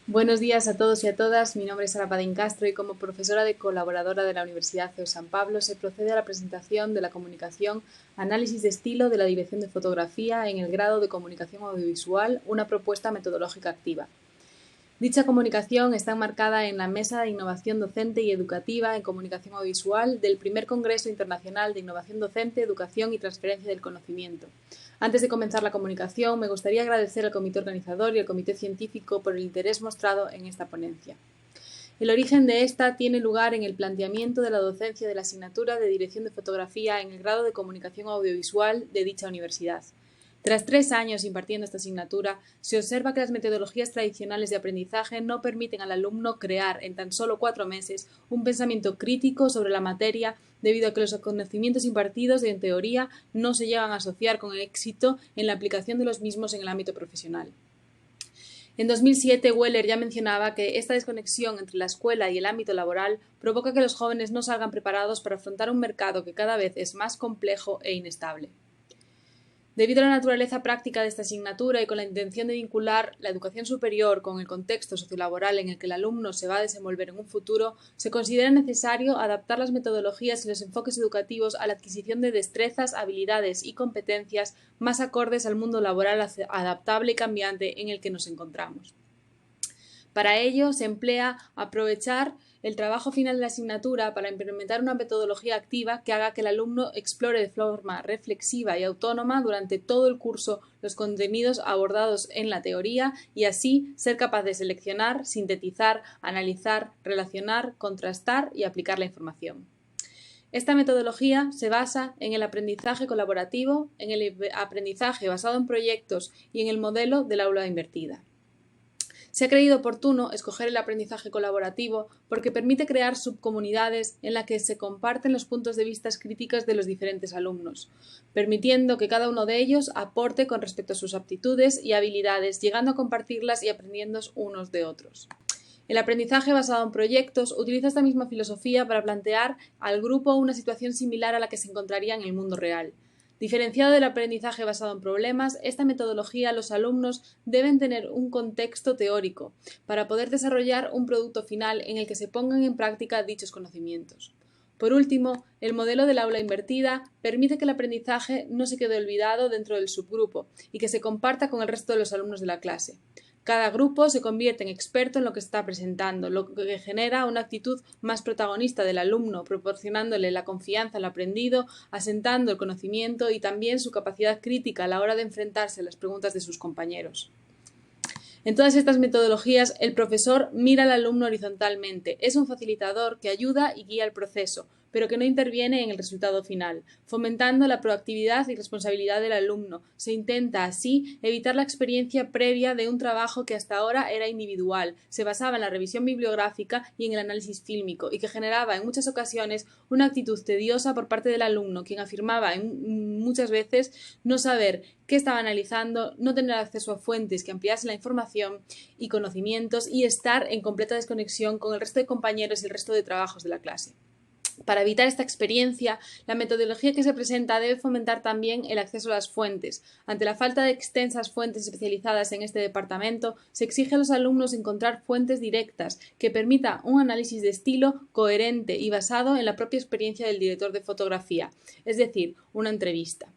Buenos días a todos y a todas. Mi nombre es Sara Padín Castro y como profesora de colaboradora de la Universidad CEU San Pablo se procede a la presentación de la comunicación Análisis de estilo de la Dirección de Fotografía en el grado de Comunicación Audiovisual, una propuesta metodológica activa. Dicha comunicación está enmarcada en la Mesa de Innovación Docente y Educativa en Comunicación Audiovisual del primer Congreso Internacional de Innovación Docente, Educación y Transferencia del Conocimiento. Antes de comenzar la comunicación, me gustaría agradecer al comité organizador y al comité científico por el interés mostrado en esta ponencia. El origen de esta tiene lugar en el planteamiento de la docencia de la asignatura de Dirección de Fotografía en el grado de Comunicación Audiovisual de dicha universidad. Tras 3 años impartiendo esta asignatura, se observa que las metodologías tradicionales de aprendizaje no permiten al alumno crear en tan solo 4 meses un pensamiento crítico sobre la materia debido a que los conocimientos impartidos en teoría no se llegan a asociar con éxito en la aplicación de los mismos en el ámbito profesional. En 2007, Weller ya mencionaba que esta desconexión entre la escuela y el ámbito laboral provoca que los jóvenes no salgan preparados para afrontar un mercado que cada vez es más complejo e inestable. Debido a la naturaleza práctica de esta asignatura y con la intención de vincular la educación superior con el contexto sociolaboral en el que el alumno se va a desenvolver en un futuro, se considera necesario adaptar las metodologías y los enfoques educativos a la adquisición de destrezas, habilidades y competencias más acordes al mundo laboral adaptable y cambiante en el que nos encontramos. Para ello, se emplea aprovechar el trabajo final de la asignatura para implementar una metodología activa que haga que el alumno explore de forma reflexiva y autónoma durante todo el curso los contenidos abordados en la teoría y así ser capaz de seleccionar, sintetizar, analizar, relacionar, contrastar y aplicar la información. Esta metodología se basa en el aprendizaje colaborativo, en el aprendizaje basado en proyectos y en el modelo del aula invertida. Se ha creído oportuno escoger el aprendizaje colaborativo porque permite crear subcomunidades en las que se comparten los puntos de vista críticos de los diferentes alumnos, permitiendo que cada uno de ellos aporte con respecto a sus aptitudes y habilidades, llegando a compartirlas y aprendiendo unos de otros. El aprendizaje basado en proyectos utiliza esta misma filosofía para plantear al grupo una situación similar a la que se encontraría en el mundo real. Diferenciado del aprendizaje basado en problemas, esta metodología los alumnos deben tener un contexto teórico para poder desarrollar un producto final en el que se pongan en práctica dichos conocimientos. Por último, el modelo del aula invertida permite que el aprendizaje no se quede olvidado dentro del subgrupo y que se comparta con el resto de los alumnos de la clase. Cada grupo se convierte en experto en lo que está presentando, lo que genera una actitud más protagonista del alumno, proporcionándole la confianza al aprendido, asentando el conocimiento y también su capacidad crítica a la hora de enfrentarse a las preguntas de sus compañeros. En todas estas metodologías, el profesor mira al alumno horizontalmente, es un facilitador que ayuda y guía el proceso, pero que no interviene en el resultado final, fomentando la proactividad y responsabilidad del alumno. Se intenta así evitar la experiencia previa de un trabajo que hasta ahora era individual, se basaba en la revisión bibliográfica y en el análisis fílmico, y que generaba en muchas ocasiones una actitud tediosa por parte del alumno, quien afirmaba muchas veces no saber qué estaba analizando, no tener acceso a fuentes que ampliasen la información y conocimientos y estar en completa desconexión con el resto de compañeros y el resto de trabajos de la clase. Para evitar esta experiencia, la metodología que se presenta debe fomentar también el acceso a las fuentes. Ante la falta de extensas fuentes especializadas en este departamento, se exige a los alumnos encontrar fuentes directas que permita un análisis de estilo coherente y basado en la propia experiencia del director de fotografía, es decir, una entrevista.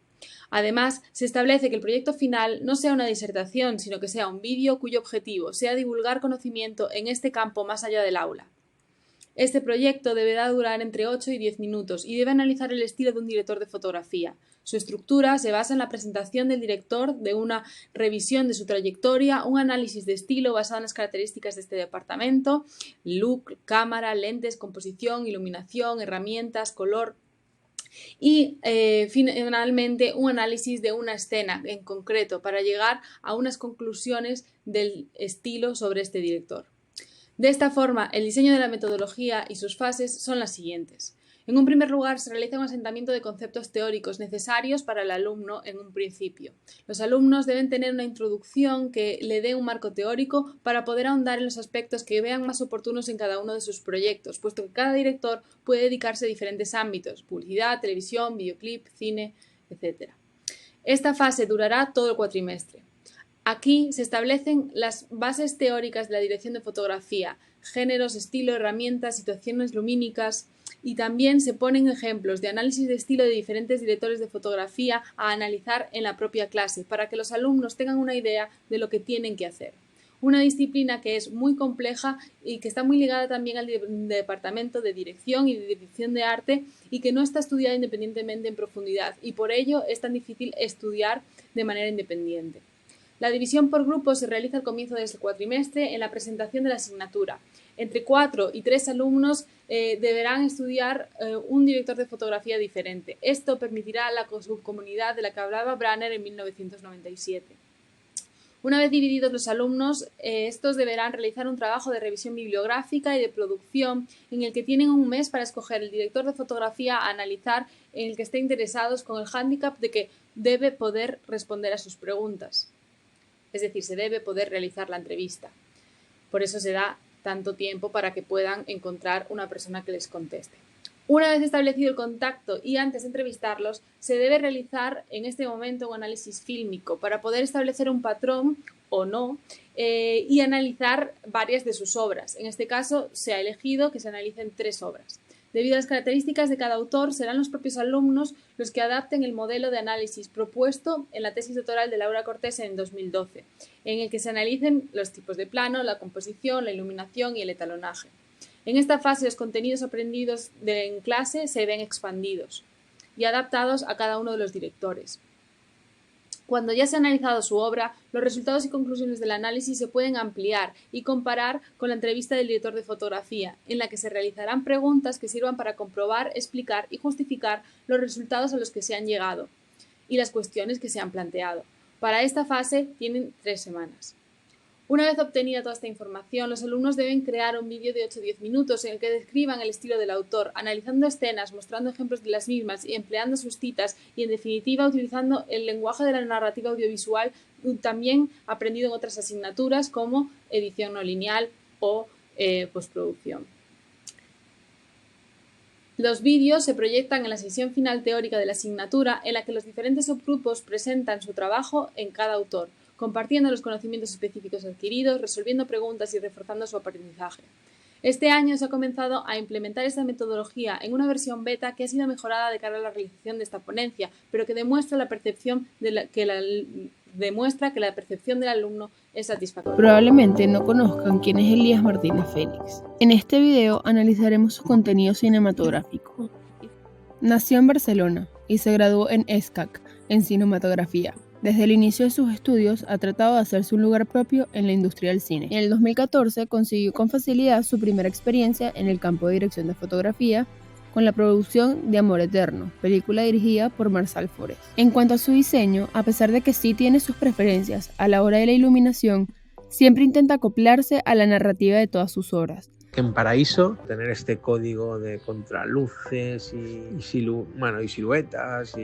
Además, se establece que el proyecto final no sea una disertación, sino que sea un vídeo cuyo objetivo sea divulgar conocimiento en este campo más allá del aula. Este proyecto deberá durar entre 8 y 10 minutos y debe analizar el estilo de un director de fotografía. Su estructura se basa en la presentación del director, de una revisión de su trayectoria, un análisis de estilo basado en las características de este departamento, look, cámara, lentes, composición, iluminación, herramientas, color, y finalmente un análisis de una escena en concreto para llegar a unas conclusiones del estilo sobre este director. De esta forma, el diseño de la metodología y sus fases son las siguientes. En un primer lugar, se realiza un asentamiento de conceptos teóricos necesarios para el alumno en un principio. Los alumnos deben tener una introducción que le dé un marco teórico para poder ahondar en los aspectos que vean más oportunos en cada uno de sus proyectos, puesto que cada director puede dedicarse a diferentes ámbitos: publicidad, televisión, videoclip, cine, etc. Esta fase durará todo el cuatrimestre. Aquí se establecen las bases teóricas de la dirección de fotografía, géneros, estilo, herramientas, situaciones lumínicas, y también se ponen ejemplos de análisis de estilo de diferentes directores de fotografía a analizar en la propia clase para que los alumnos tengan una idea de lo que tienen que hacer. Una disciplina que es muy compleja y que está muy ligada también al departamento de dirección y de dirección de arte y que no está estudiada independientemente en profundidad y por ello es tan difícil estudiar de manera independiente. La división por grupos se realiza al comienzo del cuatrimestre en la presentación de la asignatura. Entre 4 y 3 alumnos deberán estudiar un director de fotografía diferente. Esto permitirá la subcomunidad de la que hablaba Branner en 1997. Una vez divididos los alumnos, estos deberán realizar un trabajo de revisión bibliográfica y de producción en el que tienen un mes para escoger el director de fotografía a analizar en el que estén interesados con el hándicap de que debe poder responder a sus preguntas. Es decir, se debe poder realizar la entrevista. Por eso se da tanto tiempo para que puedan encontrar una persona que les conteste. Una vez establecido el contacto y antes de entrevistarlos, se debe realizar en este momento un análisis fílmico para poder establecer un patrón o no y analizar varias de sus obras. En este caso, se ha elegido que se analicen 3 obras. Debido a las características de cada autor, serán los propios alumnos los que adapten el modelo de análisis propuesto en la tesis doctoral de Laura Cortés en 2012, en el que se analicen los tipos de plano, la composición, la iluminación y el etalonaje. En esta fase, los contenidos aprendidos en clase se ven expandidos y adaptados a cada uno de los directores. Cuando ya se ha analizado su obra, los resultados y conclusiones del análisis se pueden ampliar y comparar con la entrevista del director de fotografía, en la que se realizarán preguntas que sirvan para comprobar, explicar y justificar los resultados a los que se han llegado y las cuestiones que se han planteado. Para esta fase tienen 3 semanas. Una vez obtenida toda esta información, los alumnos deben crear un vídeo de 8 o 10 minutos en el que describan el estilo del autor, analizando escenas, mostrando ejemplos de las mismas y empleando sus citas y, en definitiva, utilizando el lenguaje de la narrativa audiovisual también aprendido en otras asignaturas como edición no lineal o postproducción. Los vídeos se proyectan en la sesión final teórica de la asignatura en la que los diferentes subgrupos presentan su trabajo en cada autor, compartiendo los conocimientos específicos adquiridos, resolviendo preguntas y reforzando su aprendizaje. Este año se ha comenzado a implementar esta metodología en una versión beta que ha sido mejorada de cara a la realización de esta ponencia, pero que demuestra que la percepción del alumno es satisfactoria. Probablemente no conozcan quién es Elías Martínez Félix. En este video analizaremos su contenido cinematográfico. Nació en Barcelona y se graduó en ESCAC, en cinematografía. Desde el inicio de sus estudios ha tratado de hacerse un lugar propio en la industria del cine. En el 2014 consiguió con facilidad su primera experiencia en el campo de dirección de fotografía con la producción de Amor Eterno, película dirigida por Marcel Forest. En cuanto a su diseño, a pesar de que sí tiene sus preferencias a la hora de la iluminación, siempre intenta acoplarse a la narrativa de todas sus obras. En Paraíso, tener este código de contraluces y siluetas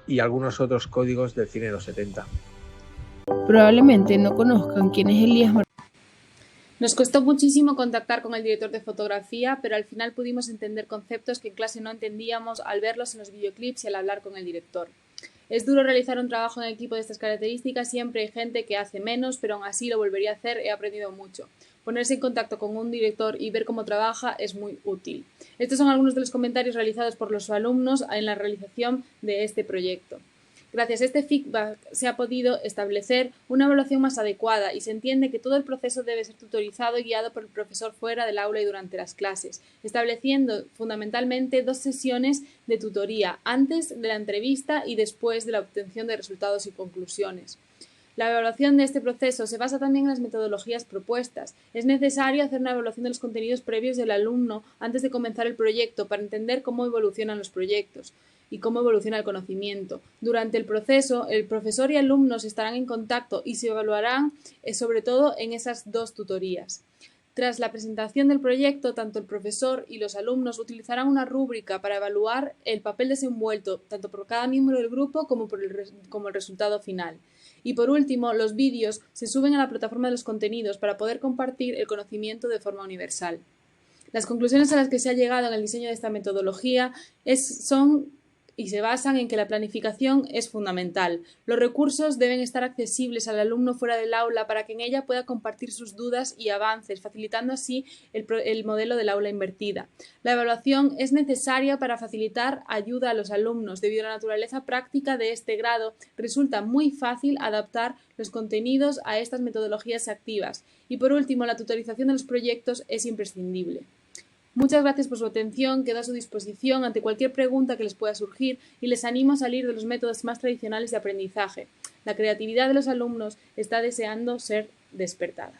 y algunos otros códigos del cine de los 70. Probablemente no conozcan quién es Elías Martínez. Nos costó muchísimo contactar con el director de fotografía, pero al final pudimos entender conceptos que en clase no entendíamos al verlos en los videoclips y al hablar con el director. Es duro realizar un trabajo en equipo de estas características, siempre hay gente que hace menos, pero aún así lo volvería a hacer, he aprendido mucho. Ponerse en contacto con un director y ver cómo trabaja es muy útil. Estos son algunos de los comentarios realizados por los alumnos en la realización de este proyecto. Gracias a este feedback se ha podido establecer una evaluación más adecuada y se entiende que todo el proceso debe ser tutorizado y guiado por el profesor fuera del aula y durante las clases, estableciendo fundamentalmente 2 sesiones de tutoría, antes de la entrevista y después de la obtención de resultados y conclusiones. La evaluación de este proceso se basa también en las metodologías propuestas. Es necesario hacer una evaluación de los contenidos previos del alumno antes de comenzar el proyecto para entender cómo evolucionan los proyectos y cómo evoluciona el conocimiento. Durante el proceso, el profesor y alumnos estarán en contacto y se evaluarán sobre todo en esas 2 tutorías. Tras la presentación del proyecto, tanto el profesor y los alumnos utilizarán una rúbrica para evaluar el papel desenvuelto tanto por cada miembro del grupo como el resultado final. Y por último, los vídeos se suben a la plataforma de los contenidos para poder compartir el conocimiento de forma universal. Las conclusiones a las que se ha llegado en el diseño de esta metodología son y se basan en que la planificación es fundamental. Los recursos deben estar accesibles al alumno fuera del aula para que en ella pueda compartir sus dudas y avances, facilitando así el modelo del aula invertida. La evaluación es necesaria para facilitar ayuda a los alumnos. Debido a la naturaleza práctica de este grado, resulta muy fácil adaptar los contenidos a estas metodologías activas. Y por último, la tutorización de los proyectos es imprescindible. Muchas gracias por su atención, quedo a su disposición ante cualquier pregunta que les pueda surgir y les animo a salir de los métodos más tradicionales de aprendizaje. La creatividad de los alumnos está deseando ser despertada.